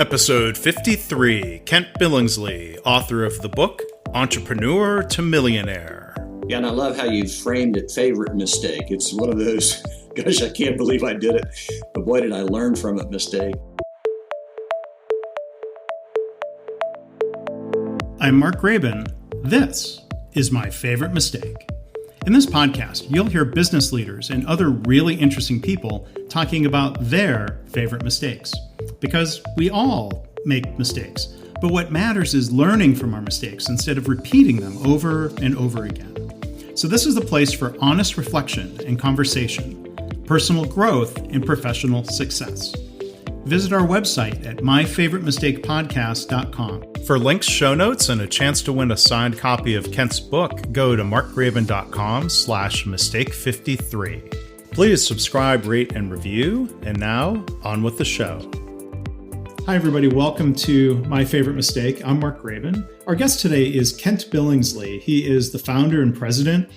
Episode 53, Kent Billingsley, author of the book, Entrepreneur to Millionaire. Yeah, and I love how you framed it, favorite mistake. It's one of those, gosh, I can't believe I did it, but boy, did I learn from it mistake. I'm Mark Cuban. This is My Favorite Mistake. In this podcast, you'll hear business leaders and other really interesting people talking about their favorite mistakes. Because we all make mistakes, but what matters is learning from our mistakes instead of repeating them over and over again. So this is the place for honest reflection and conversation, personal growth, and professional success. Visit our website at myfavoritemistakepodcast.com. For links, show notes, and a chance to win a signed copy of Kent's book, go to markgraven.com/mistake53. Please subscribe, rate, and review. And now, on with the show. Hi, everybody. Welcome to My Favorite Mistake. I'm Mark Cuban. Our guest today is Kent Billingsley. He is the founder and president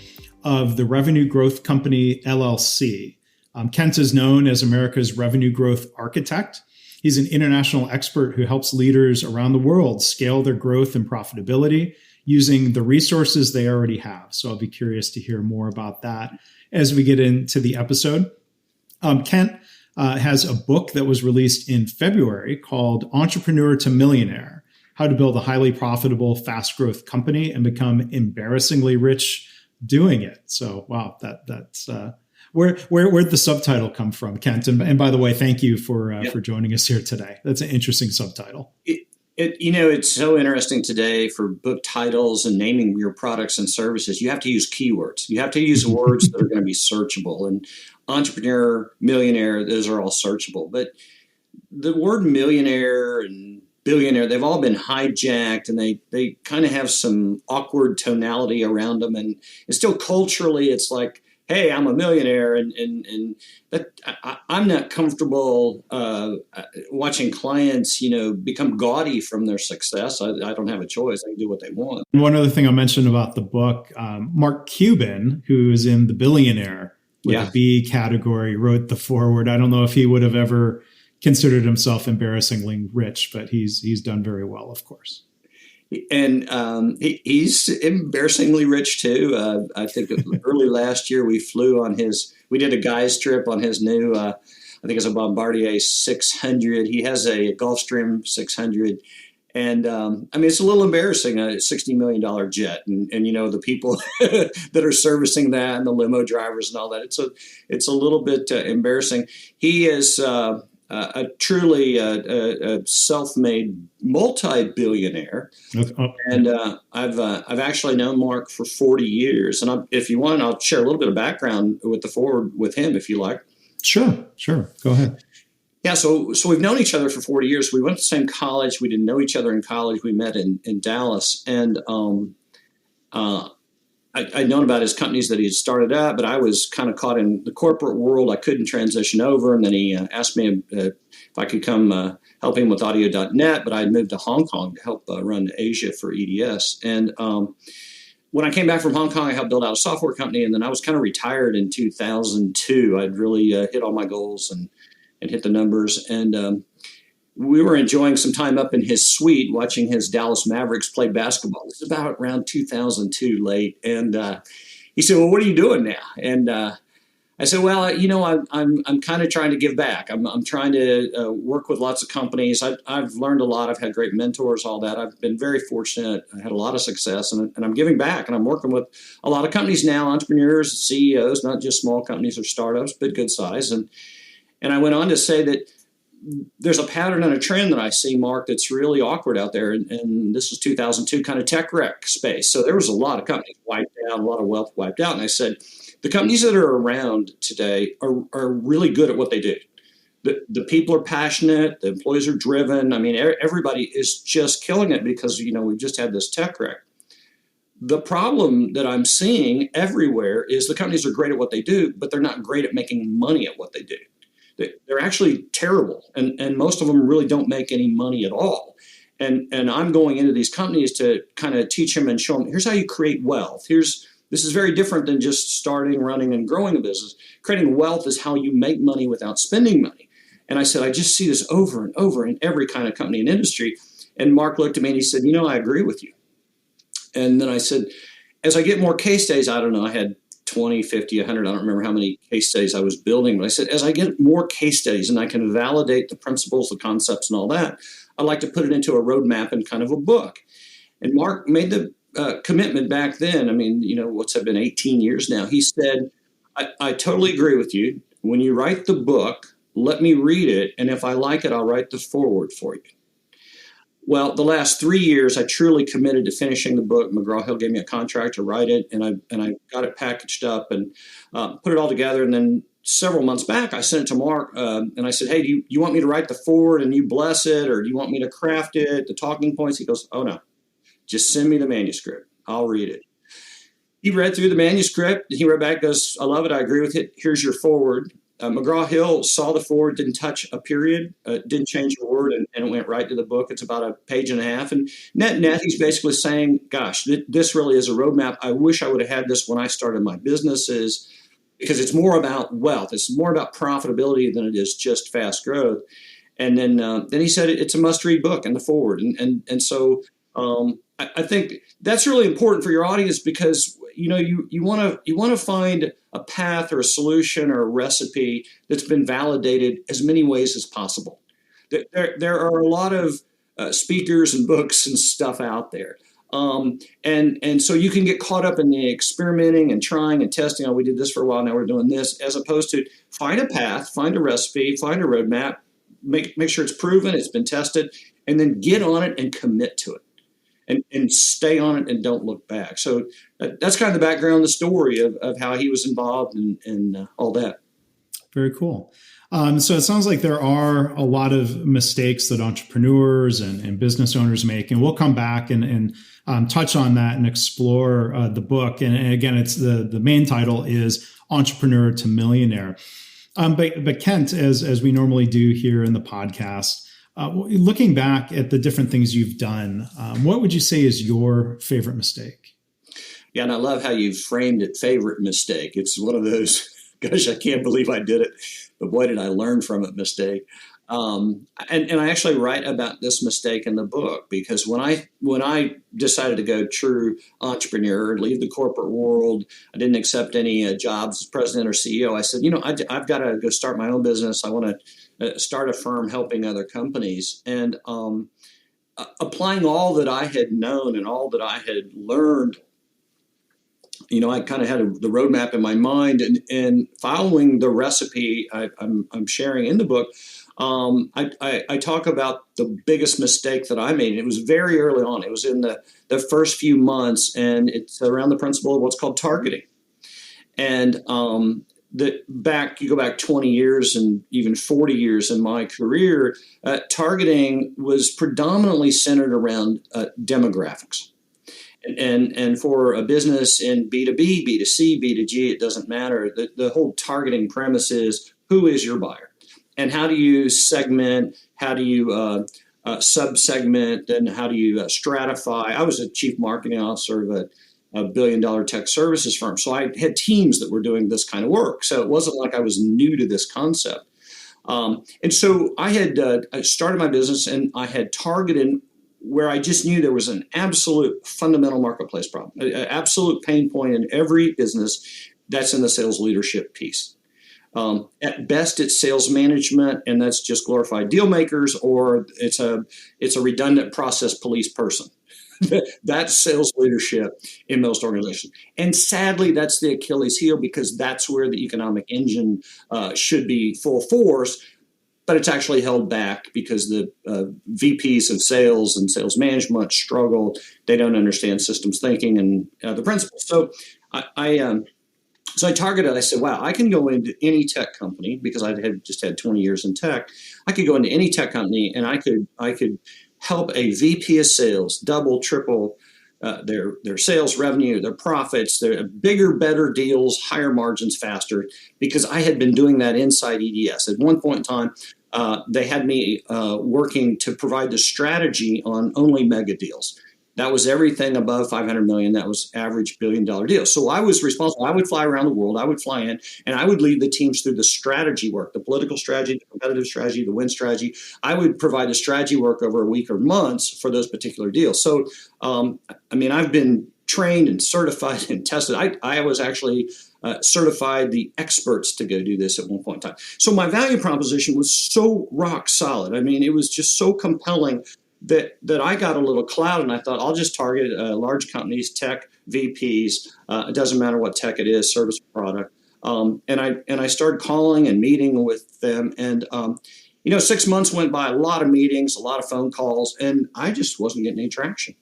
of the Revenue Growth Company, LLC. Kent is known as America's revenue growth architect. He's an international expert who helps leaders around the world scale their growth and profitability using the resources they already have. So I'll be curious to hear more about that as we get into the episode. Kent has a book that was released in February called Entrepreneur to Millionaire: How to Build a Highly Profitable, Fast Growth Company and Become Embarrassingly Rich Doing It. So, wow, that's where'd the subtitle come from, Kent? And by the way, thank you for joining us here today. That's an interesting subtitle. It's so interesting today for book titles and naming your products and services. You have to use keywords. You have to use words that are going to be searchable. And entrepreneur, millionaire, those are all searchable. But the word millionaire and billionaire, they've all been hijacked, and they kind of have some awkward tonality around them. And still culturally, it's like, hey, I'm a millionaire, and that I'm not comfortable watching clients, become gaudy from their success. I don't have a choice. I can do what they want. One other thing I'll mention about the book, Mark Cuban, who is in the billionaire with a B category, wrote the foreword. I don't know if he would have ever considered himself embarrassingly rich, but he's done very well, of course. And he's embarrassingly rich too. I think early last year we did a guy's trip on his new, I think it's a Bombardier 600. He has a Gulfstream 600. And it's a little embarrassing, a $60 million jet. And the people that are servicing that and the limo drivers and all that, it's a little bit embarrassing. He is a truly self-made multi-billionaire. And I've actually known Mark for 40 years. And if you want, I'll share a little bit of background with the forward with him, if you like. Sure. Go ahead. Yeah, so we've known each other for 40 years. We went to the same college. We didn't know each other in college. We met in Dallas. And I'd known about his companies that he had started up, but I was kind of caught in the corporate world. I couldn't transition over. And then he asked me if I could come help him with audio.net, but I had moved to Hong Kong to help run Asia for EDS. And when I came back from Hong Kong, I helped build out a software company. And then I was kind of retired in 2002. I'd really hit all my goals and hit the numbers. And we were enjoying some time up in his suite watching his Dallas Mavericks play basketball. This is about around 2002 late. And he said, well, what are you doing now? And I said, well, I'm kind of trying to give back. I'm trying to work with lots of companies. I've learned a lot. I've had great mentors, all that. I've been very fortunate. I had a lot of success, and I'm giving back. And I'm working with a lot of companies now, entrepreneurs, CEOs, not just small companies or startups, but good size. And I went on to say that there's a pattern and a trend that I see, Mark, that's really awkward out there. And this was 2002 kind of tech wreck space. So there was a lot of companies wiped out, a lot of wealth wiped out. And I said, the companies that are around today are really good at what they do. The people are passionate. The employees are driven. I mean, everybody is just killing it because, we've just had this tech wreck. The problem that I'm seeing everywhere is the companies are great at what they do, but they're not great at making money at what they do. They're actually terrible, and most of them really don't make any money at all. And I'm going into these companies to kind of teach them and show them, here's how you create wealth. This is very different than just starting, running, and growing a business. Creating wealth is how you make money without spending money. And I said, I just see this over and over in every kind of company and industry. And Mark looked at me and he said, I agree with you. And then I said, as I get more case studies, I don't know, I had 20, 50, 100, I don't remember how many case studies I was building, but I said, as I get more case studies and I can validate the principles, the concepts and all that, I'd like to put it into a roadmap and kind of a book. And Mark made the commitment back then. I mean, what's it been, 18 years now. He said, I totally agree with you. When you write the book, let me read it. And if I like it, I'll write the foreword for you. Well, the last 3 years, I truly committed to finishing the book. McGraw-Hill gave me a contract to write it, and I got it packaged up and put it all together. And then several months back, I sent it to Mark, and I said, hey, do you want me to write the foreword and you bless it, or do you want me to craft it, the talking points? He goes, oh, no, just send me the manuscript. I'll read it. He read through the manuscript. He read back, goes, I love it. I agree with it. Here's your foreword. McGraw-Hill saw the foreword, didn't touch a period, didn't change a word, and it went right to the book. It's about a page and a half. And net, he's basically saying, gosh, this really is a roadmap. I wish I would have had this when I started my businesses, because it's more about wealth. It's more about profitability than it is just fast growth. And then he said it's a must-read book in the foreword. And so I think that's really important for your audience, because you want to find a path or a solution or a recipe that's been validated as many ways as possible. There are a lot of speakers and books and stuff out there. And so you can get caught up in the experimenting and trying and testing. Oh, we did this for a while, now we're doing this, as opposed to find a path, find a recipe, find a roadmap, make sure it's proven, it's been tested, and then get on it and commit to it. And stay on it and don't look back. So that's kind of the background, the story of how he was involved and all that. Very cool. So it sounds like there are a lot of mistakes that entrepreneurs and business owners make, and we'll come back and touch on that and explore the book. And again, it's the main title is Entrepreneur to Millionaire. But Kent, as we normally do here in the podcast, looking back at the different things you've done, what would you say is your favorite mistake? Yeah, and I love how you framed it, favorite mistake. It's one of those, gosh, I can't believe I did it, but boy, did I learn from it mistake. And I actually write about this mistake in the book, because when I decided to go true entrepreneur, leave the corporate world, I didn't accept any jobs as president or CEO. I said, I've got to go start my own business. I want to start a firm helping other companies. And applying all that I had known and all that I had learned, I kind of had the roadmap in my mind, and following the recipe I'm sharing in the book. I talk about the biggest mistake that I made. And it was very early on. It was in the first few months, and it's around the principle of what's called targeting. And you go back 20 years and even 40 years in my career, targeting was predominantly centered around demographics. And for a business in B2B, B2C, B2G, it doesn't matter. The whole targeting premise is, who is your buyer? And how do you segment? How do you sub-segment? And how do you stratify? I was a chief marketing officer of a billion-dollar tech services firm. So I had teams that were doing this kind of work. So it wasn't like I was new to this concept. And so I had started my business, and I had targeted where I just knew there was an absolute fundamental marketplace problem, an absolute pain point in every business. That's in the sales leadership piece. At best, it's sales management, and that's just glorified deal makers, or it's a redundant process police person. That's sales leadership in most organizations. And sadly, that's the Achilles heel, because that's where the economic engine should be full force, but it's actually held back because the VPs of sales and sales management struggle. They don't understand systems thinking and the principles. So I targeted, I said, wow, I can go into any tech company, because I had just had 20 years in tech. I could go into any tech company, and I could help a VP of sales double, triple their sales revenue, their profits, their bigger, better deals, higher margins faster, because I had been doing that inside EDS. At one point in time, they had me working to provide the strategy on only mega deals. That was everything above 500 million. That was average $1 billion deals. So I was responsible. I would fly around the world. I would fly in, and I would lead the teams through the strategy work, the political strategy, the competitive strategy, the win strategy. I would provide the strategy work over a week or months for those particular deals. So, I've been trained and certified and tested. I was actually certified the experts to go do this at one point in time. So my value proposition was so rock solid. I mean, it was just so compelling that I got a little cloud, and I thought I'll just target large companies, tech VPs. It doesn't matter what tech it is, service or product. And I started calling and meeting with them, and 6 months went by, a lot of meetings, a lot of phone calls, and I just wasn't getting any traction.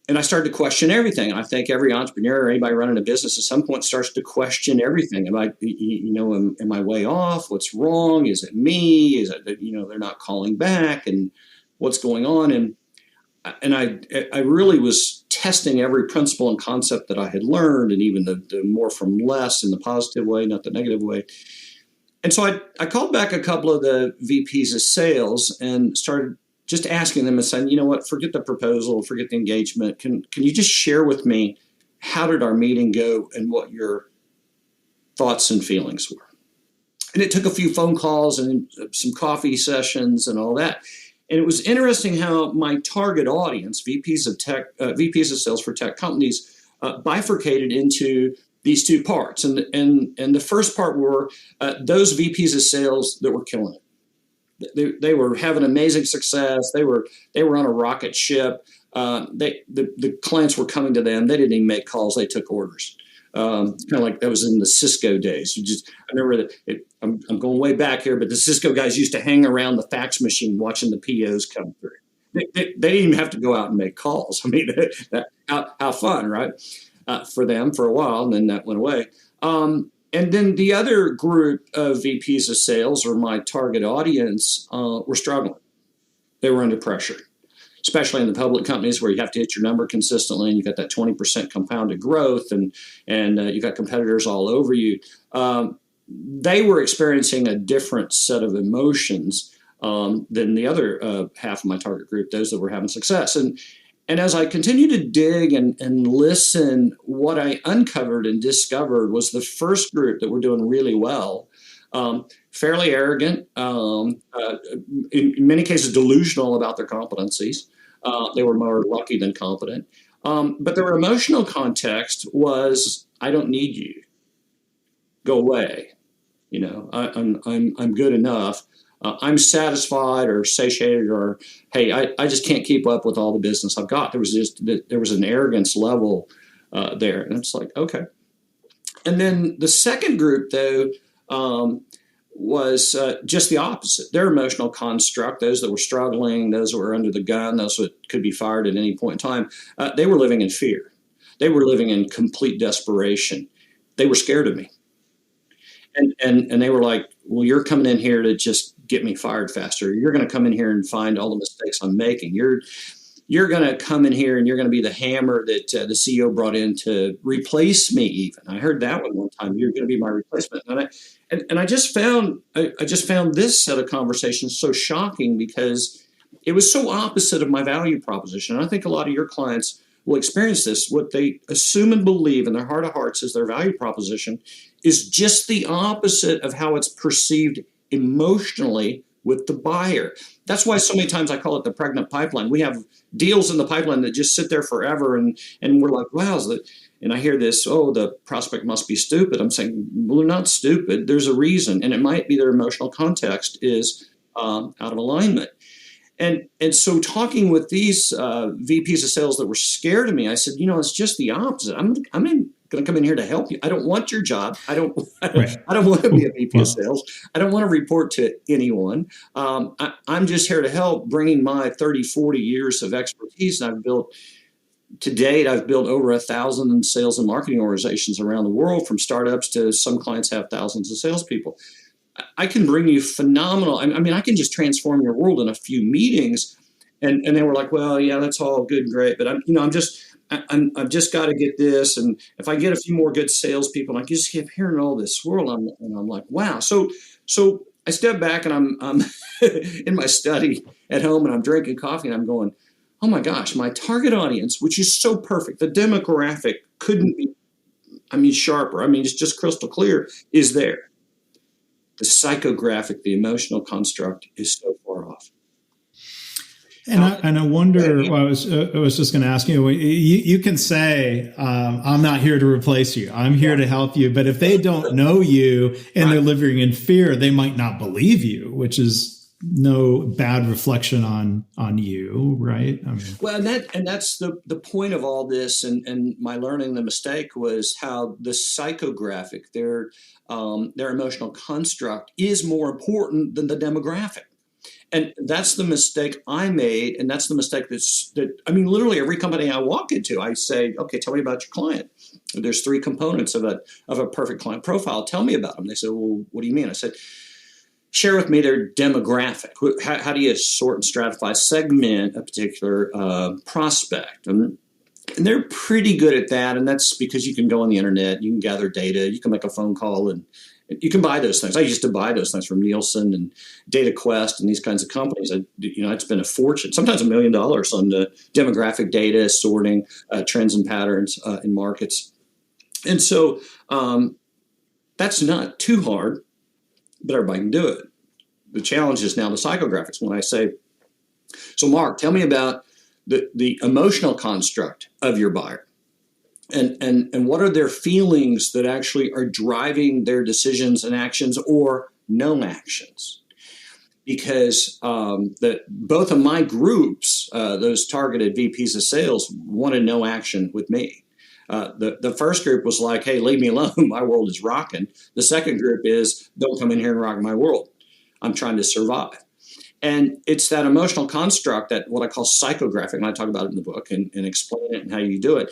And I started to question everything. And I think every entrepreneur or anybody running a business at some point starts to question everything. Am I way off? What's wrong? Is it me? Is it that, they're not calling back, and what's going on? And I really was testing every principle and concept that I had learned, and even the more from less in the positive way, not the negative way. And so I called back a couple of the VPs of sales and started just asking them and saying, you know what, forget the proposal, forget the engagement. Can you just share with me, how did our meeting go and what your thoughts and feelings were? And it took a few phone calls and some coffee sessions and all that. And it was interesting how my target audience, VPs of sales for tech companies, bifurcated into these two parts. And the first part were those VPs of sales that were killing it. They were having amazing success. They were on a rocket ship. The clients were coming to them. They didn't even make calls. They took orders. Kind of like that was in the Cisco days. I remember that. I'm going way back here, but the Cisco guys used to hang around the fax machine watching the POs come through. They didn't even have to go out and make calls. I mean, how fun, right? For them for a while, and then that went away. And then the other group of VPs of sales, or my target audience, were struggling. They were under pressure, especially in the public companies where you have to hit your number consistently, and you got that 20% compounded growth, and you got competitors all over you. They were experiencing a different set of emotions than the other half of my target group, those that were having success. And as I continued to dig and listen, what I uncovered and discovered was the first group that were doing really well, fairly arrogant, in many cases delusional about their competencies. They were more lucky than competent. But their emotional context was, I don't need you. Go away. I'm good enough. I'm satisfied or satiated, or, hey, I just can't keep up with all the business I've got. There was an arrogance level there. And it's like, okay. And then the second group, though, was just the opposite. Their emotional construct, those that were struggling, those that were under the gun, those that could be fired at any point in time, they were living in fear. They were living in complete desperation. They were scared of me. And they were like, well, you're coming in here to just get me fired faster. You're going to come in here and find all the mistakes I'm making. You're going to come in here and you're going to be the hammer that the CEO brought in to replace me even. I heard that one time. You're going to be my replacement. And I just found this set of conversations so shocking, because it was so opposite of my value proposition. And I think a lot of your clients will experience this. What they assume and believe in their heart of hearts is their value proposition is just the opposite of how it's perceived emotionally with the buyer. That's why so many times I call it the pregnant pipeline. We have deals in the pipeline that just sit there forever, and we're like, wow, and I hear this, oh, the prospect must be stupid. I'm saying, well, they're not stupid. There's a reason, and it might be their emotional context is out of alignment. And so talking with these VPs of sales that were scared of me, I said, it's just the opposite. I'm going to come in here to help you. I don't want your job. I don't want to be a VP of sales. I don't want to report to anyone. I'm just here to help, bringing my 30, 40 years of expertise. And to date, I've built over 1,000 sales and marketing organizations around the world, from startups to some clients have thousands of salespeople. I can bring you phenomenal. I can just transform your world in a few meetings. And they were like, well, yeah, that's all good and great, but I've just got to get this. And if I get a few more good salespeople, I just keep hearing all this swirl. And I'm like, wow. So I step back and I'm in my study at home, and I'm drinking coffee, and I'm going, oh my gosh, my target audience, which is so perfect, the demographic couldn't be, sharper. It's just crystal clear, is there. The psychographic, the emotional construct is so far off. And I wonder. Well, I was just going to ask you. You can say, "I'm not here to replace you. I'm here to help you." But if they don't know you and they're living in fear, they might not believe you, which is no bad reflection on you, right? Well, and that's the point of all this, and my learning the mistake was how the psychographic, their emotional construct, is more important than the demographic. And that's the mistake I made, and that's the mistake literally every company I walk into, I say, okay, tell me about your client. There's 3 components of a perfect client profile. Tell me about them. They said, well, what do you mean? I said, share with me their demographic. How do you sort and stratify, segment a particular prospect? And they're pretty good at that, and that's because you can go on the internet, you can gather data, you can make a phone call, and you can buy those things. I used to buy those things from Nielsen and DataQuest and these kinds of companies. I'd spend a fortune, sometimes $1 million, on the demographic data, sorting trends and patterns in markets. And so that's not too hard, but everybody can do it. The challenge is now the psychographics. When I say, so Mark, tell me about the emotional construct of your buyer. And what are their feelings that actually are driving their decisions and actions or no actions? Because both of my groups, those targeted VPs of sales, wanted no action with me. The first group was like, hey, leave me alone. My world is rocking. The second group is, don't come in here and rock my world. I'm trying to survive. And it's that emotional construct, that what I call psychographic, and I talk about it in the book and explain it and how you do it.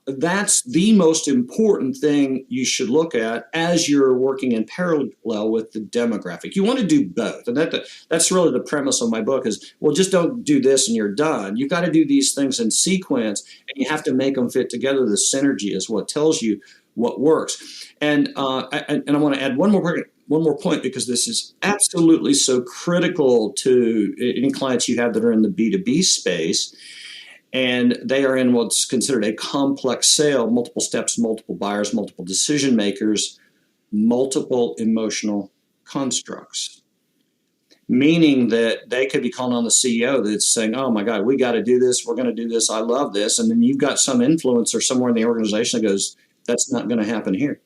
That's the most important thing you should look at as you're working in parallel with the demographic. You want to do both. And that's really the premise of my book is, well, just don't do this and you're done. You've got to do these things in sequence, and you have to make them fit together. The synergy is what tells you what works. And I want to add one more point, because this is absolutely so critical to any clients you have that are in the B2B space, and they are in what's considered a complex sale, multiple steps, multiple buyers, multiple decision makers, multiple emotional constructs. Meaning that they could be calling on the CEO that's saying, oh my God, we got to do this. We're going to do this. I love this. And then you've got some influencer somewhere in the organization that goes, that's not going to happen here.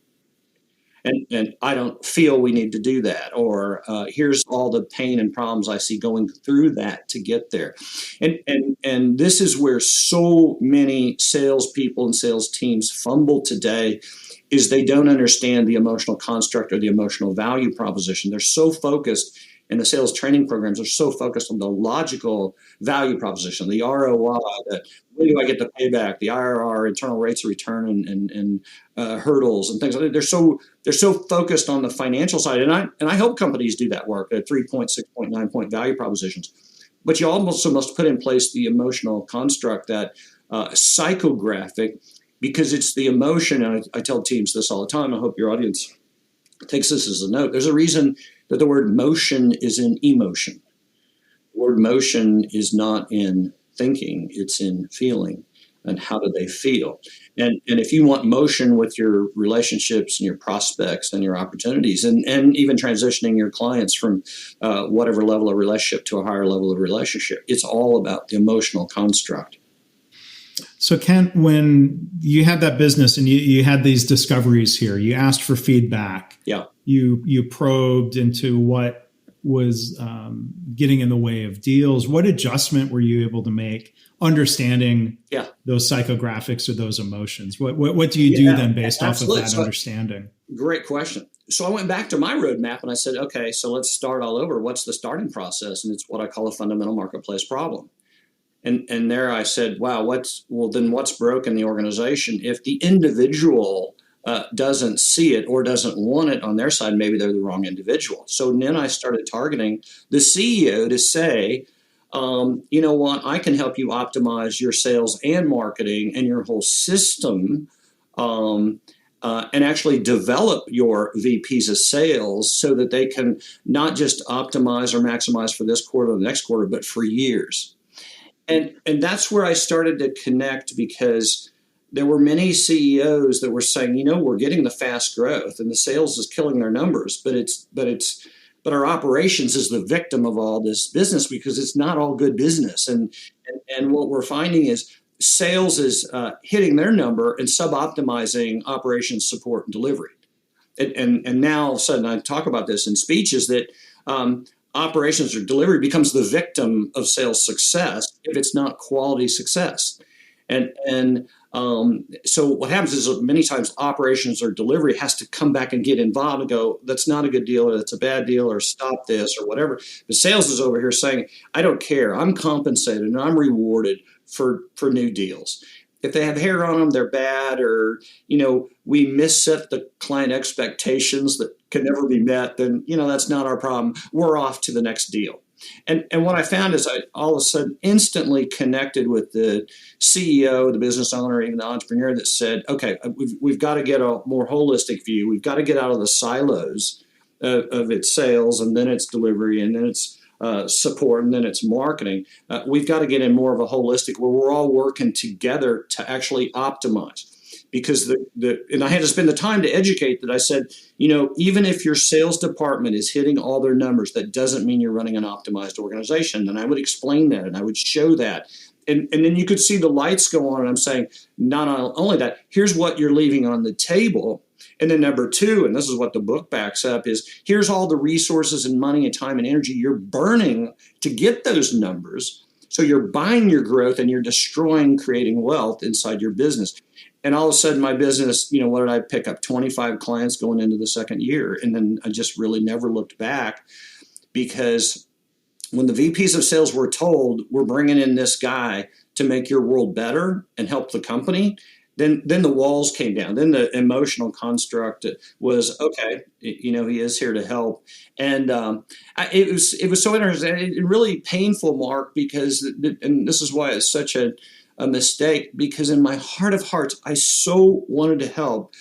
And I don't feel we need to do that. Or here's all the pain and problems I see going through that to get there. And this is where so many salespeople and sales teams fumble today, is they don't understand the emotional construct or the emotional value proposition. They're so focused, and the sales training programs are so focused on the logical value proposition, the ROI, when do I get the payback, the IRR, internal rates of return, and hurdles and things like that. They're so focused on the financial side, and I help companies do that work at 3-point, 6-point, 9-point value propositions. But you also must put in place the emotional construct, that psychographic, because it's the emotion. And I tell teams this all the time. I hope your audience takes this as a note. There's a reason that the word motion is in emotion. The word motion is not in thinking, it's in feeling. And how do they feel? And if you want motion with your relationships and your prospects and your opportunities, and even transitioning your clients from whatever level of relationship to a higher level of relationship, it's all about the emotional construct. So Kent, when you had that business and you had these discoveries here, you asked for feedback. Yeah. You probed into what was getting in the way of deals. What adjustment were you able to make, understanding those psychographics or those emotions? What do you do then based off of that understanding? Great question. So I went back to my roadmap and I said, okay, so let's start all over. What's the starting process? And it's what I call a fundamental marketplace problem. And there I said, wow, what's broken in the organization? If the individual doesn't see it or doesn't want it on their side, maybe they're the wrong individual. So then I started targeting the CEO to say, you know what, I can help you optimize your sales and marketing and your whole system, and actually develop your VPs of sales so that they can not just optimize or maximize for this quarter or the next quarter, but for years. And that's where I started to connect, because there were many CEOs that were saying, we're getting the fast growth and the sales is killing their numbers, but our operations is the victim of all this business, because it's not all good business. And what we're finding is sales is hitting their number and suboptimizing operations, support, and delivery. And now all of a sudden I talk about this in speeches that operations or delivery becomes the victim of sales success if it's not quality success. And so what happens is many times operations or delivery has to come back and get involved and go, that's not a good deal, or that's a bad deal, or stop this, or whatever. But sales is over here saying, I don't care. I'm compensated and I'm rewarded for new deals. If they have hair on them, they're bad, or, we misset the client expectations that can never be met, then, that's not our problem. We're off to the next deal. And what I found is I all of a sudden instantly connected with the CEO, the business owner, even the entrepreneur that said, okay, we've got to get a more holistic view. We've got to get out of the silos of its sales, and then its delivery, and then its support, and then it's marketing. We've got to get in more of a holistic where we're all working together to actually optimize. Because and I had to spend the time to educate that. I said, even if your sales department is hitting all their numbers, that doesn't mean you're running an optimized organization. And I would explain that, and I would show that. And then you could see the lights go on, and I'm saying, not only that, here's what you're leaving on the table. And then number two, and this is what the book backs up, is here's all the resources and money and time and energy you're burning to get those numbers. So you're buying your growth and you're destroying creating wealth inside your business. And all of a sudden my business, what did I pick up? 25 clients going into the second year. And then I just really never looked back, because when the VPs of sales were told, we're bringing in this guy to make your world better and help the company, then the walls came down. Then the emotional construct was, okay, he is here to help. And it was so interesting and really painful, Mark, because, and this is why it's such a mistake, because in my heart of hearts, I so wanted to help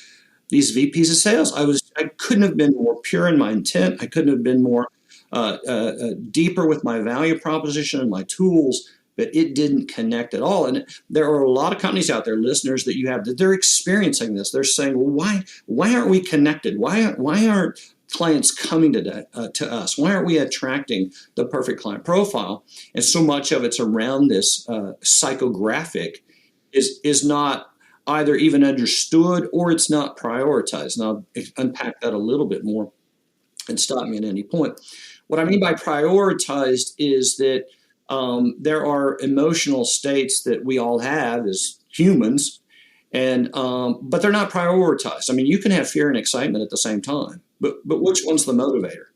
these VPs of sales. I couldn't have been more pure in my intent. I couldn't have been more deeper with my value proposition and my tools, but it didn't connect at all. And there are a lot of companies out there, listeners that you have, that they're experiencing this. They're saying, well, why aren't we connected? Why aren't clients coming to us? Why aren't we attracting the perfect client profile? And so much of it's around this psychographic is not either even understood or it's not prioritized. And I'll unpack that a little bit more and stop me at any point. What I mean by prioritized is that there are emotional states that we all have as humans, and but they're not prioritized. I mean, you can have fear and excitement at the same time, but which one's the motivator?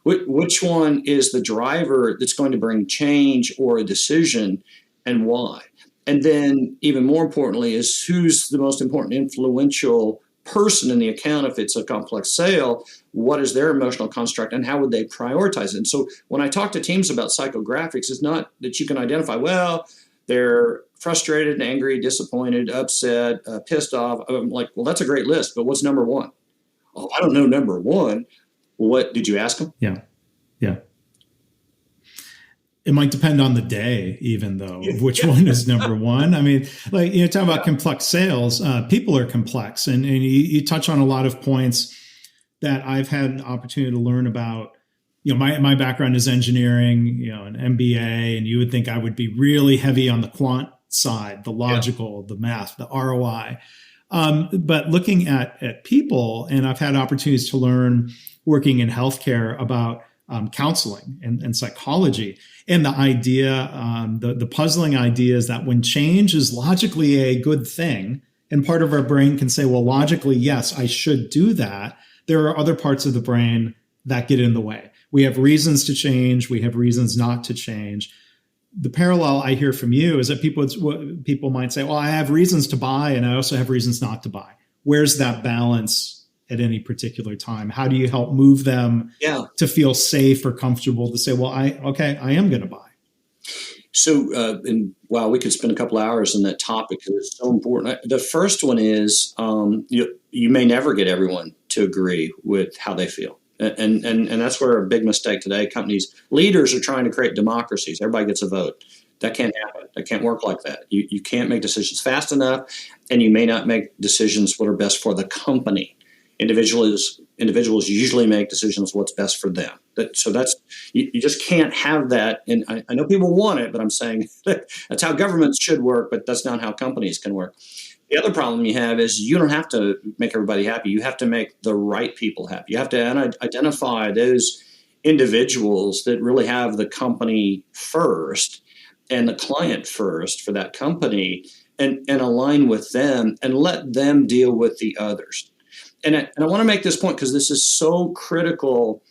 Which one is the driver that's going to bring change or a decision, and why? And then even more importantly is who's the most important influential person in the account. If it's a complex sale, what is their emotional construct and how would they prioritize it? And so when I talk to teams about psychographics, it's not that you can identify, well, they're frustrated, angry, disappointed, upset, pissed off. I'm like, well, that's a great list, but what's number one? Oh, I don't know number one. What did you ask them? Yeah. It might depend on the day, even though, of which one is number one. I mean, like, talk about complex sales. People are complex, and you touch on a lot of points that I've had an opportunity to learn about. My background is engineering, an MBA, and you would think I would be really heavy on the quant side, the logical, the math, the ROI. But looking at people, and I've had opportunities to learn working in healthcare about counseling and psychology. And the idea, the puzzling idea is that when change is logically a good thing, and part of our brain can say, well, logically, yes, I should do that, there are other parts of the brain that get in the way. We have reasons to change. We have reasons not to change. The parallel I hear from you is that people might say, well, I have reasons to buy, and I also have reasons not to buy. Where's that balance at any particular time? How do you help move them to feel safe or comfortable to say, well, I am going to buy? So, and wow, we could spend a couple hours on that topic because it's so important. The first one is you may never get everyone to agree with how they feel. And that's where a big mistake today. Leaders are trying to create democracies. Everybody gets a vote. That can't happen. That can't work like that. You can't make decisions fast enough, and you may not make decisions what are best for the company. Individuals usually make decisions what's best for them. You just can't have that. And I know people want it, but I'm saying that's how governments should work, but that's not how companies can work. The other problem you have is you don't have to make everybody happy. You have to make the right people happy. You have to identify those individuals that really have the company first and the client first for that company, and align with them and let them deal with the others. And I want to make this point because this is so critical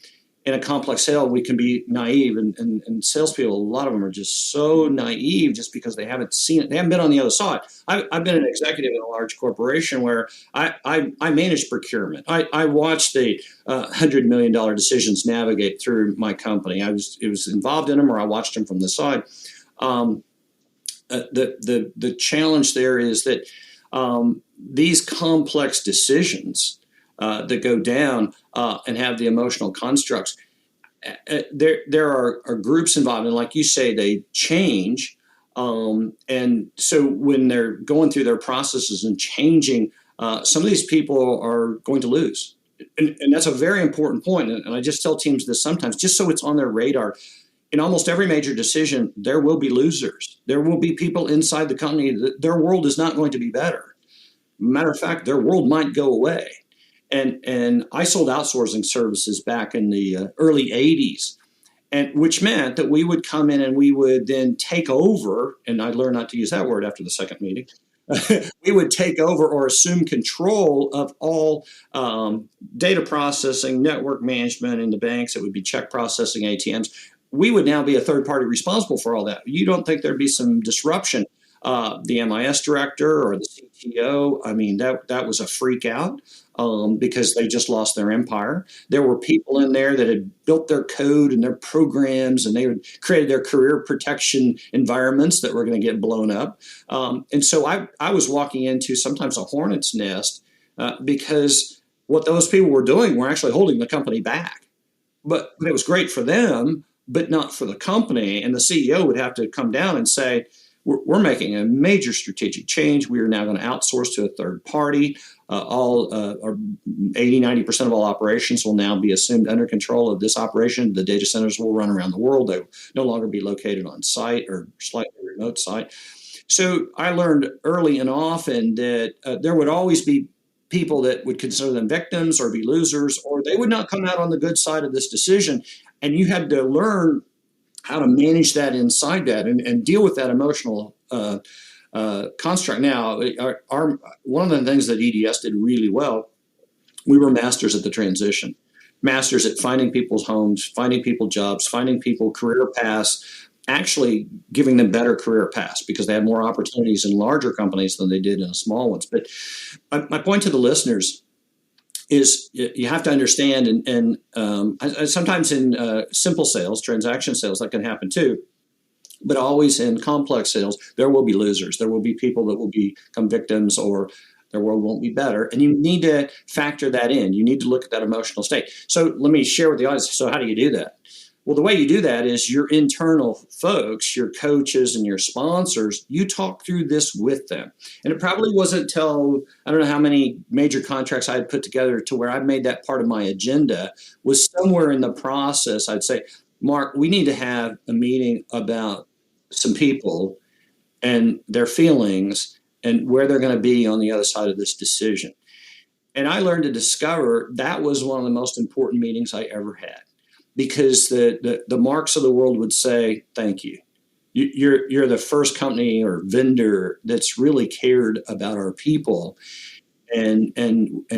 in a complex sale. We can be naive, and salespeople, a lot of them are just so naive just because they haven't seen it. They haven't been on the other side. I've been an executive in a large corporation where I managed procurement. I watched the $100 million decisions navigate through my company. I was involved in them, or I watched them from the side. The challenge there is that these complex decisions that go down and have the emotional constructs, there are groups involved, and like you say, they change. And so when they're going through their processes and changing, some of these people are going to lose. And that's a very important point. And I just tell teams this sometimes, just so it's on their radar. In almost every major decision, there will be losers. There will be people inside the company that their world is not going to be better. Matter of fact, their world might go away. And I sold outsourcing services back in the early 80s, and which meant that we would come in and we would then take over, and I learned not to use that word after the second meeting. We would take over or assume control of all data processing, network management in the banks. It would be check processing, ATMs. We would now be a third party responsible for all that. You don't think there'd be some disruption? The MIS director or the CTO, I mean, that was a freak out because they just lost their empire. There were people in there that had built their code and their programs, and they had created their career protection environments that were going to get blown up. And so I was walking into sometimes a hornet's nest because what those people were doing were actually holding the company back. But it was great for them, but not for the company. And the CEO would have to come down and say, we're making a major strategic change. We are now going to outsource to a third party. All 80, 90% of all operations will now be assumed under control of this operation. The data centers will run around the world. They will no longer be located on site or slightly remote site. So I learned early and often that there would always be people that would consider them victims or be losers, or they would not come out on the good side of this decision. And you had to learn how to manage that inside that and deal with that emotional construct. Now, one of the things that EDS did really well, we were masters at the transition, masters at finding people's homes, finding people jobs, finding people career paths, actually giving them better career paths because they had more opportunities in larger companies than they did in small ones. But my point to the listeners is you have to understand, and sometimes in simple sales, transaction sales, that can happen too. But always in complex sales, there will be losers. There will be people that will become victims, or their world won't be better. And you need to factor that in. You need to look at that emotional state. So let me share with the audience. So how do you do that? Well, the way you do that is your internal folks, your coaches and your sponsors, you talk through this with them. And it probably wasn't till, I don't know how many major contracts I had put together to where I made that part of my agenda, was somewhere in the process. I'd say, Mark, we need to have a meeting about some people and their feelings and where they're going to be on the other side of this decision. And I learned to discover that was one of the most important meetings I ever had. Because the Marks of the world would say, thank you. You're the first company or vendor that's really cared about our people and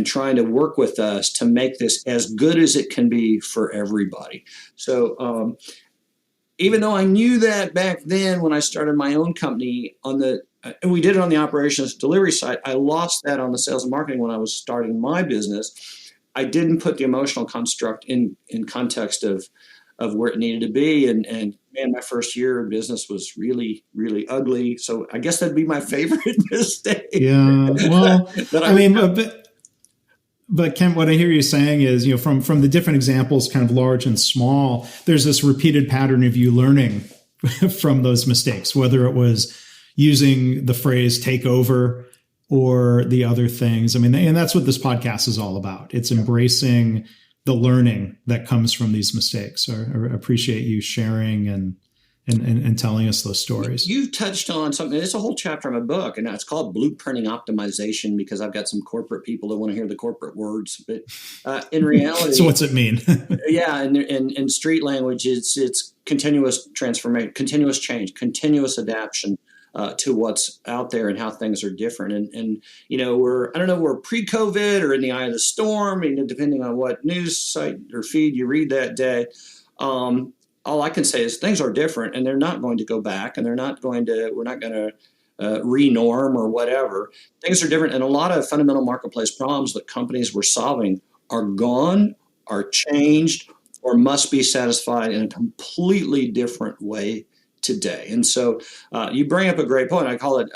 trying to work with us to make this as good as it can be for everybody. So even though I knew that back then when I started my own company and we did it on the operations delivery side, I lost that on the sales and marketing when I was starting my business. I didn't put the emotional construct in context of where it needed to be. And man, my first year in business was really, really ugly. So I guess that'd be my favorite mistake. Yeah. Well, but Kent, what I hear you saying is, from the different examples, kind of large and small, there's this repeated pattern of you learning from those mistakes, whether it was using the phrase take over or the other things. I mean, and that's what this podcast is all about. It's embracing the learning that comes from these mistakes. I appreciate you sharing and telling us those stories. You've touched on something. It's a whole chapter in my book, and it's called Blueprinting Optimization, because I've got some corporate people that want to hear the corporate words. But in reality, so what's it mean? Yeah, in street language, it's continuous transformation, continuous change, continuous adaptation to what's out there and how things are different. And we're pre-COVID or in the eye of the storm, depending on what news site or feed you read that day. All I can say is things are different, and they're not going to go back, and we're not going to re-norm or whatever. Things are different, and a lot of fundamental marketplace problems that companies were solving are gone, are changed, or must be satisfied in a completely different way today. And so you bring up a great point. I call it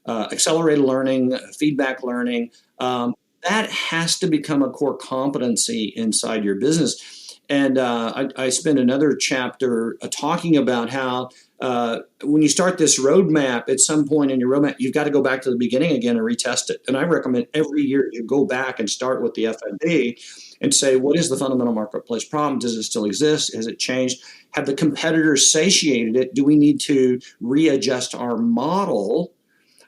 accelerated learning, feedback learning. That has to become a core competency inside your business. And I spend another chapter talking about how when you start this roadmap, at some point in your roadmap, you've got to go back to the beginning again and retest it. And I recommend every year you go back and start with the FMD and say, what is the fundamental marketplace problem? Does it still exist? Has it changed? Have the competitors satiated it? Do we need to readjust our model?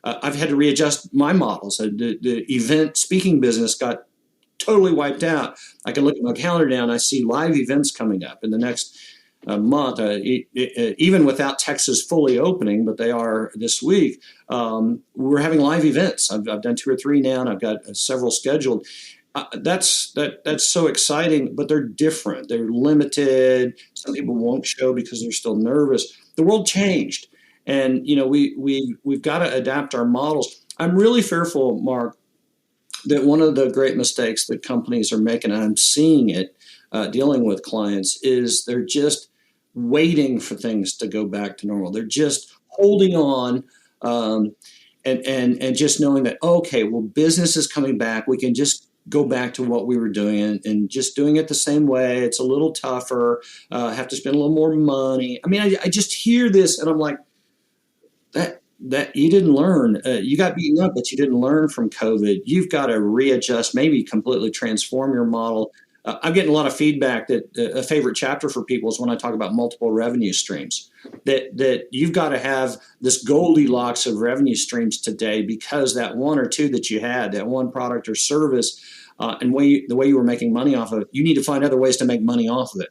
I've had to readjust my models. The event speaking business got totally wiped out. I can look at my calendar now and I see live events coming up in the next month, even without Texas fully opening, but they are this week. We're having live events. I've done 2 or 3 now, and I've got several scheduled. That's so exciting, but they're different. They're limited. Some people won't show because they're still nervous. The world changed, and we've got to adapt our models. I'm really fearful, Mark, that one of the great mistakes that companies are making, and I'm seeing it dealing with clients, is they're just waiting for things to go back to normal. They're just holding on and just knowing that, okay, well, business is coming back. We can just go back to what we were doing and just doing it the same way. It's a little tougher. Have to spend a little more money. I mean, I just hear this and I'm like, that you didn't learn. You got beaten up, but you didn't learn from COVID. You've got to readjust, maybe completely transform your model. I'm getting a lot of feedback that a favorite chapter for people is when I talk about multiple revenue streams, that you've got to have this Goldilocks of revenue streams today, because that one or two that you had, that one product or service, and the way you were making money off of it, you need to find other ways to make money off of it.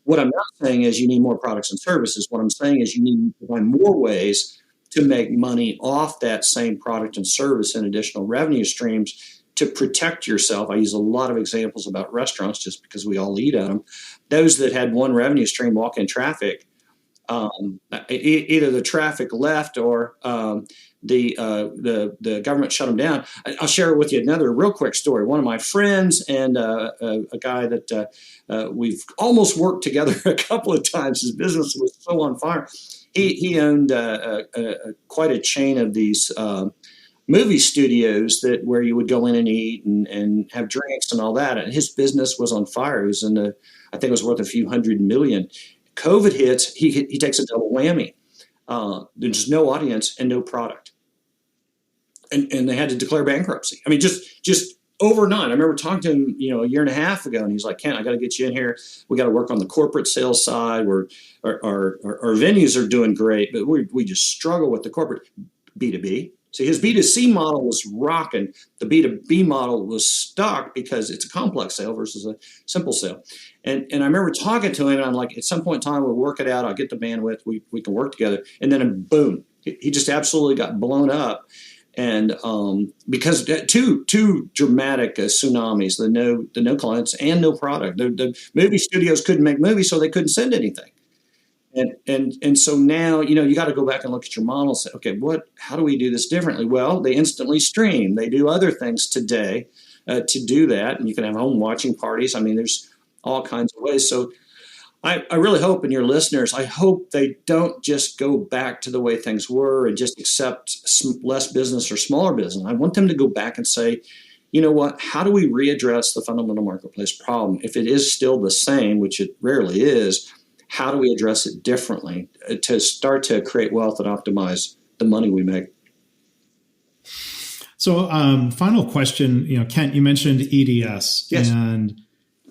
What I'm not saying is you need more products and services. What I'm saying is you need to find more ways to make money off that same product and service and additional revenue streams to protect yourself. I use a lot of examples about restaurants just because we all eat at them. Those that had one revenue stream, walk-in traffic, either the traffic left or the government shut them down. I'll share with you another real quick story. One of my friends and a guy that we've almost worked together a couple of times. His business was so on fire. He owned quite a chain of these movie studios where you would go in and eat and have drinks and all that. And his business was on fire. It was I think it was worth a few $100 million. COVID hits, he takes a double whammy. There's no audience and no product. And they had to declare bankruptcy. I mean, just overnight. I remember talking to him, a year and a half ago, and he's like, Kent, I got to get you in here. We got to work on the corporate sales side. Our venues are doing great, but we just struggle with the corporate B2B. See, his B2C model was rocking. The B2B model was stuck because it's a complex sale versus a simple sale. And I remember talking to him, and I'm like, at some point in time, we'll work it out. I'll get the bandwidth. We can work together. And then boom, he just absolutely got blown up. And because two dramatic tsunamis, the no clients and no product. The movie studios couldn't make movies, so they couldn't send anything. And so now, you got to go back and look at your model and say, okay, how do we do this differently? Well, they instantly stream. They do other things today to do that. And you can have home watching parties. I mean, there's all kinds of ways. So I really hope, and your listeners, I hope they don't just go back to the way things were and just accept less business or smaller business. I want them to go back and say, you know what, how do we readdress the fundamental marketplace problem? If it is still the same, which it rarely is, how do we address it differently to start to create wealth and optimize the money we make? So, final question. Kent, you mentioned EDS, yes. And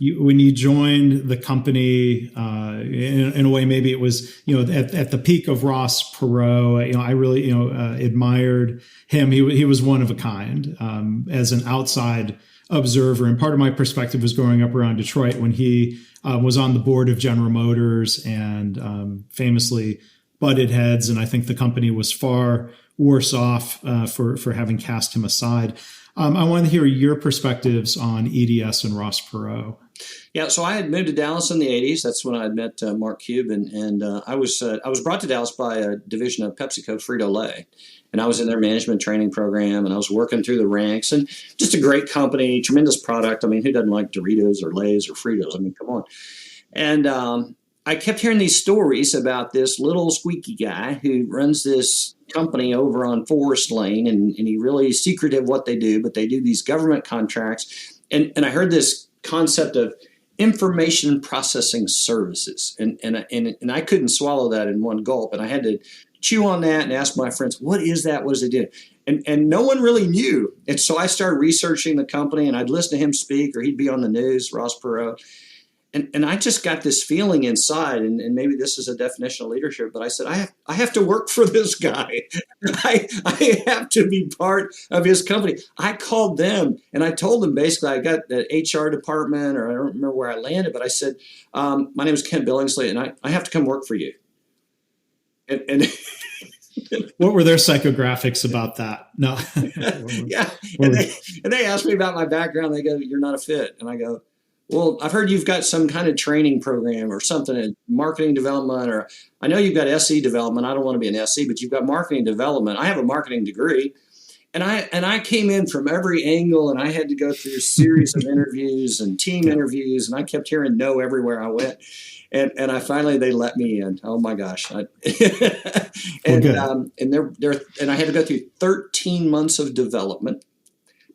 when you joined the company, in a way, maybe it was at the peak of Ross Perot. I really admired him. He was one of a kind as an outside observer, and part of my perspective was growing up around Detroit when he was on the board of General Motors and famously butted heads, and I think the company was far worse off for having cast him aside. I want to hear your perspectives on EDS and Ross Perot. Yeah, so I had moved to Dallas in the 80s. That's when I had met Mark Cuban, and I was brought to Dallas by a division of PepsiCo, Frito-Lay, and I was in their management training program, and I was working through the ranks, and just a great company, tremendous product. I mean, who doesn't like Doritos or Lay's or Fritos? I mean, come on. And I kept hearing these stories about this little squeaky guy who runs this company over on Forest Lane, and he really is secretive what they do, but they do these government contracts. And I heard this concept of information processing services. And I couldn't swallow that in one gulp. And I had to chew on that and ask my friends, what is that? What does it do? And no one really knew. And so I started researching the company, and I'd listen to him speak, or he'd be on the news, Ross Perot. And I just got this feeling inside, and maybe this is a definition of leadership, but I said, I have to work for this guy. I have to be part of his company. I called them, and I told them basically, I got the HR department, or I don't remember where I landed, but I said, my name is Kent Billingsley, and I have to come work for you. And what were their psychographics about that? No. Yeah. And they asked me about my background. They go, you're not a fit. And I go, well, I've heard you've got some kind of training program or something in marketing development, or I know you've got SE development. I don't want to be an SE, but you've got marketing development. I have a marketing degree, and I came in from every angle, and I had to go through a series of interviews and team interviews, and I kept hearing no everywhere I went. And I finally, they let me in. Oh my gosh. And I had to go through 13 months of development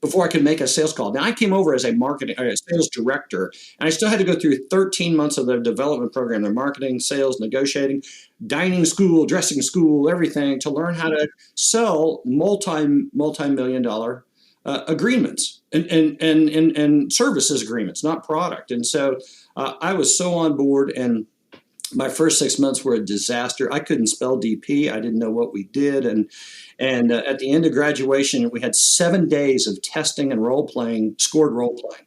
before I could make a sales call. Now, I came over as a sales director, and I still had to go through 13 months of their development program, their marketing, sales, negotiating, dining school, dressing school, everything, to learn how to sell multi-million dollar agreements and services agreements, not product. And so I was so on board, and my first 6 months were a disaster. I couldn't spell DP. I didn't know what we did. And at the end of graduation, we had 7 days of testing and scored role playing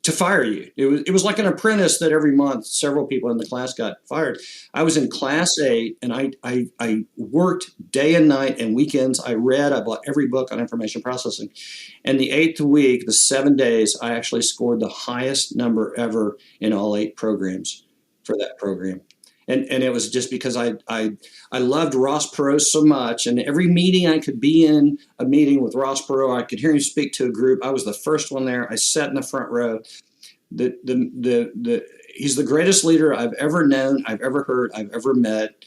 to fire you. It was like an apprentice that every month several people in the class got fired. I was in class 8, and I worked day and night and weekends. I bought every book on information processing. And the 8th week, the 7 days, I actually scored the highest number ever in all 8 programs for that program. And it was just because I loved Ross Perot so much, and every meeting I could be in, a meeting with Ross Perot, I could hear him speak to a group. I was the first one there. I sat in the front row. He's the greatest leader I've ever known, I've ever heard, I've ever met.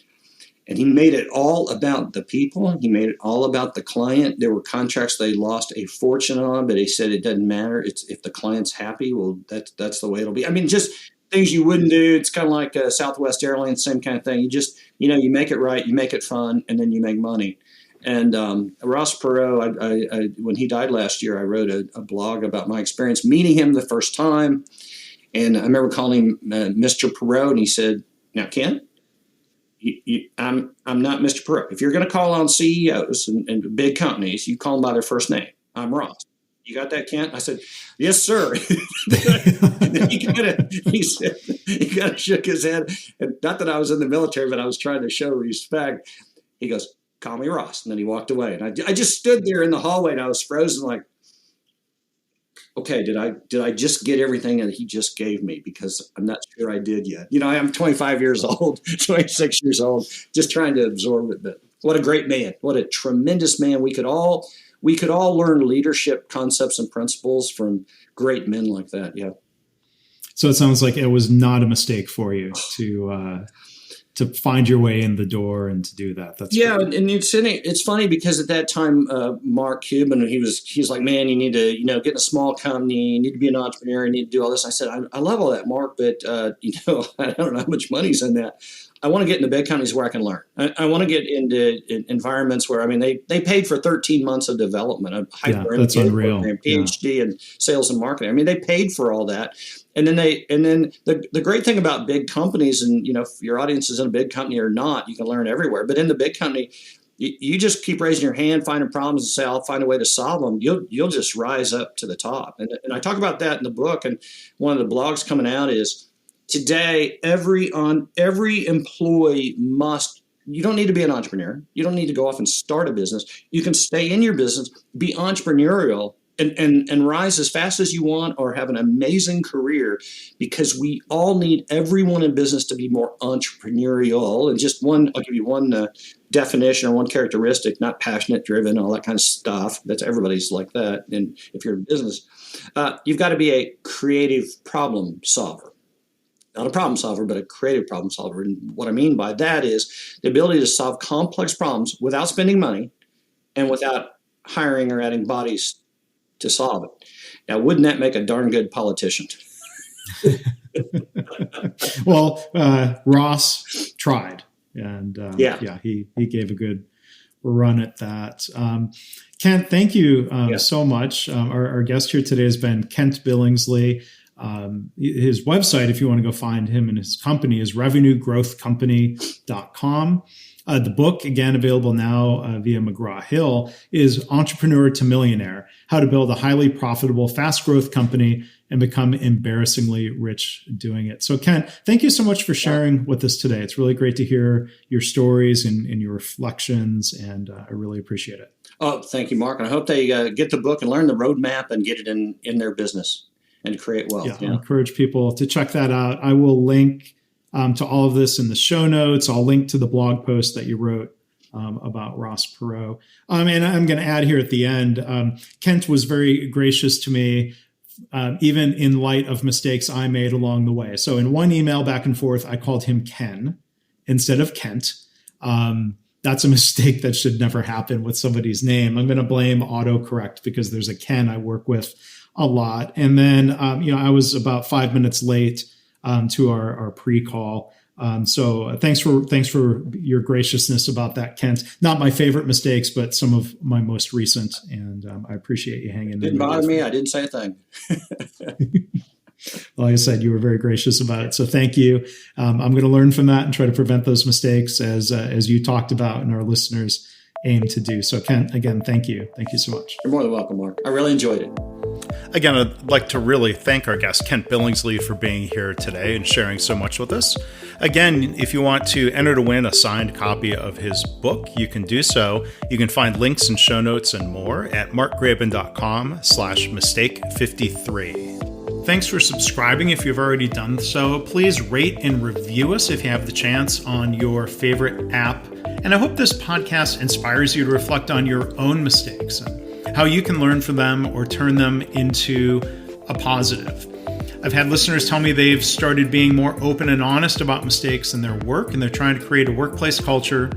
And he made it all about the people. He made it all about the client. There were contracts they lost a fortune on, but he said it doesn't matter. It's if the client's happy, well, that's the way it'll be. I mean, just things you wouldn't do. It's kind of like Southwest Airlines, same kind of thing. You just, you make it right, you make it fun, and then you make money. And Ross Perot, I when he died last year, I wrote a blog about my experience meeting him the first time. And I remember calling him Mr. Perot, and he said, "Now, Ken, I'm not Mr. Perot. If you're going to call on CEOs and big companies, you call them by their first name. I'm Ross. You got that, Kent?" I said, "Yes, sir." He kind of shook his head. And not that I was in the military, but I was trying to show respect. He goes, "Call me Ross." And then he walked away. And I just stood there in the hallway, and I was frozen like, okay, did I just get everything that he just gave me? Because I'm not sure I did yet. I'm 25 years old, 26 years old, just trying to absorb it. But what a great man. What a tremendous man. We could all learn leadership concepts and principles from great men like that. Yeah. So it sounds like it was not a mistake for you to find your way in the door and to do that. That's great. And it's funny because at that time, Mark Cuban, he's like, man, you need to, get in a small company, you need to be an entrepreneur, you need to do all this. I said, I love all that, Mark, but I don't know how much money's in that. I want to get into big companies where I can learn. I want to get into environments where, they paid for 13 months of development, a that's unreal. Program, PhD in sales and marketing. They paid for all that. And then the great thing about big companies, and if your audience is in a big company or not, you can learn everywhere. But in the big company, you just keep raising your hand, finding problems, and say, I'll find a way to solve them. You'll just rise up to the top. And I talk about that in the book. And one of the blogs coming out is today, every employee must. You don't need to be an entrepreneur. You don't need to go off and start a business. You can stay in your business, be entrepreneurial, and rise as fast as you want, or have an amazing career, because we all need everyone in business to be more entrepreneurial. And I'll give you one definition or one characteristic: not passionate, driven, all that kind of stuff. Everybody's like that. And if you're in business, you've got to be a creative problem solver. Not a problem solver, but a creative problem solver. And what I mean by that is the ability to solve complex problems without spending money and without hiring or adding bodies to solve it. Now, wouldn't that make a darn good politician? Well, Ross tried, and he gave a good run at that. Kent, thank you so much. Our guest here today has been Kent Billingsley. His website, if you want to go find him and his company, is revenuegrowthcompany.com. The book, again, available now via McGraw-Hill, is Entrepreneur to Millionaire: How to Build a Highly Profitable, Fast Growth Company and Become Embarrassingly Rich Doing It. So, Kent, thank you so much for sharing with us today. It's really great to hear your stories and your reflections, and I really appreciate it. Oh, thank you, Mark. And I hope they get the book and learn the roadmap and get it in their business and create wealth. I encourage people to check that out. I will link to all of this in the show notes. I'll link to the blog post that you wrote about Ross Perot. And I'm going to add here at the end, Kent was very gracious to me, even in light of mistakes I made along the way. So in one email back and forth, I called him Ken instead of Kent. That's a mistake that should never happen with somebody's name. I'm going to blame autocorrect because there's a Ken I work with a lot. And then, I was about 5 minutes late to our pre-call. So thanks for your graciousness about that, Kent. Not my favorite mistakes, but some of my most recent. And I appreciate you hanging in. Didn't bother me. I didn't say a thing. Well, like I said, you were very gracious about it. So thank you. I'm going to learn from that and try to prevent those mistakes as you talked about and our listeners aim to do. So Kent, again, thank you. Thank you so much. You're more than welcome, Mark. I really enjoyed it. Again, I'd like to really thank our guest, Kent Billingsley, for being here today and sharing so much with us. Again, if you want to enter to win a signed copy of his book, you can do so. You can find links and show notes and more at markgraban.com/mistake53. Thanks for subscribing if you've already done so. Please rate and review us if you have the chance on your favorite app. And I hope this podcast inspires you to reflect on your own mistakes and how you can learn from them or turn them into a positive. I've had listeners tell me they've started being more open and honest about mistakes in their work, and they're trying to create a workplace culture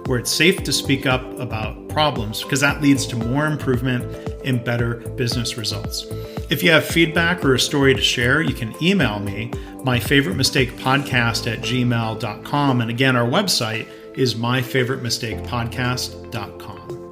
where it's safe to speak up about problems, because that leads to more improvement and better business results. If you have feedback or a story to share, you can email me, myfavoritemistakepodcast@gmail.com. And again, our website is myfavoritemistakepodcast.com.